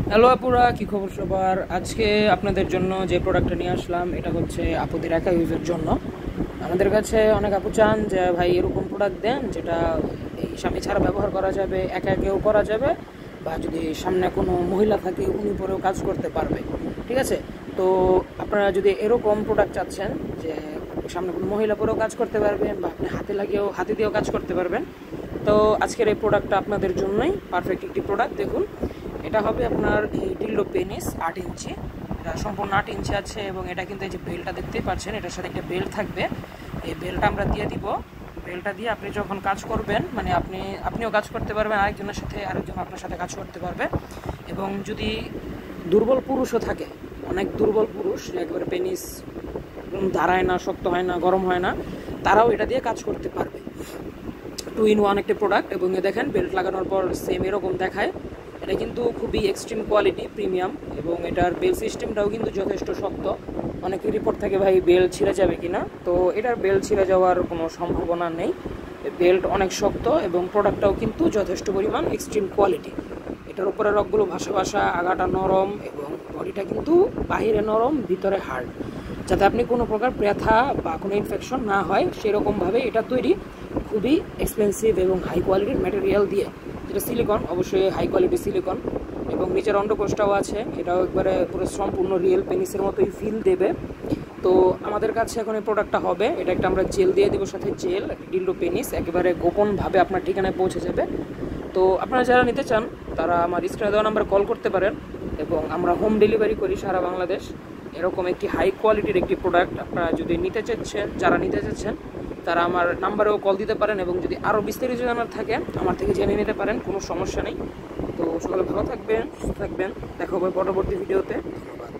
Hello আপুরা, কি খবর সবার? আজকে আপনাদের জন্য যে প্রোডাক্টটা নিয়ে আসলাম এটা হচ্ছে আপুদের একা ইউজের জন্য। আমাদের কাছে অনেক আপু চান যে ভাই এরকম প্রোডাক্ট দেন যেটা এই স্বামী ছাড়া ব্যবহার করা যাবে, একা একেও করা যাবে, বা যদি সামনে কোনো মহিলা থাকে উনি পরেও কাজ করতে পারবে। ঠিক আছে? তো আপনারা যদি এরকম প্রোডাক্ট চাচ্ছেন যে সামনে কোনো মহিলা পরেও কাজ করতে পারবেন বা আপনি হাতে দিয়েও কাজ করতে পারবেন, তো আজকের এই প্রোডাক্টটা আপনাদের জন্যই পারফেক্ট একটি প্রোডাক্ট। দেখুন, এটা হবে আপনার এই ডিল্ডো পেনিস 8 ইঞ্চি। এটা সম্পূর্ণ 8 ইঞ্চি আছে এবং এটা কিন্তু এই যে বেল্টটা দেখতেই পাচ্ছেন, এটার সাথে একটা বেল্ট থাকবে। এই বেল্টটা আমরা দিয়ে দিব। বেল্টটা দিয়ে আপনি যখন কাজ করবেন, মানে আপনিও কাজ করতে পারবেন, আরেকজনের সাথে আরেকজন আপনার সাথে কাজ করতে পারবে। এবং যদি দুর্বল পুরুষও থাকে, অনেক দুর্বল পুরুষ একেবারে পেনিস দাঁড়ায় না, শক্ত হয় না, গরম হয় না, তারাও এটা দিয়ে কাজ করতে পারবে। 2 in 1 একটা প্রোডাক্ট। এবং দেখেন বেল্ট লাগানোর পর সেম এরকম দেখায়। এটা কিন্তু খুবই এক্সট্রিম কোয়ালিটি, প্রিমিয়াম, এবং এটার বেল্ট সিস্টেমটাও কিন্তু যথেষ্ট শক্ত। অনেকের রিপোর্ট থাকে ভাই বেল্ট ছিঁড়ে যাবে কিনা, তো এটার বেল্ট ছিঁড়ে যাওয়ার কোনো সম্ভাবনা নেই। বেল্ট অনেক শক্ত এবং প্রোডাক্টটাও কিন্তু যথেষ্ট পরিমাণ এক্সট্রিম কোয়ালিটি। এটার উপরে রগগুলো ভাসা ভাসা, আগাটা নরম এবং বডিটা কিন্তু বাইরে নরম, ভিতরে হার্ড, যাতে আপনি কোনো প্রকার ব্যথা বা কোনো ইনফেকশন না হয় সেরকমভাবে এটা তৈরি। খুবই এক্সপেন্সিভ এবং হাই কোয়ালিটির ম্যাটেরিয়াল দিয়ে, যেটা সিলিকন, অবশ্যই হাই কোয়ালিটি সিলিকন। এবং নিচের অন্ডকোষটাও আছে, এটাও একবারে পুরো সম্পূর্ণ রিয়েল পেনিসের মতোই ফিল দেবে। তো আমাদের কাছে এখন এই প্রোডাক্টটা হবে, এটা একটা আমরা জেল দিয়ে দেবো, সাথে জেল, ডিল্ডো পেনিস একেবারে গোপনভাবে আপনার ঠিকানায় পৌঁছে যাবে। তো আপনারা যারা নিতে চান তারা আমার স্ক্রিনে দেওয়া নাম্বারে কল করতে পারেন এবং আমরা হোম ডেলিভারি করি সারা বাংলাদেশ। এরকম একটি হাই কোয়ালিটির একটি প্রোডাক্ট আপনারা যদি যারা নিতে চাচ্ছেন তারা আমার নাম্বারেও কল দিতে পারেন, এবং যদি আরও বিস্তারিত জানার থাকে আমার থেকে জেনে নিতে পারেন, কোনো সমস্যা নেই। তো সকলে ভালো থাকবেন, সুস্থ থাকবেন, দেখা হবে পরবর্তী ভিডিওতে। ধন্যবাদ।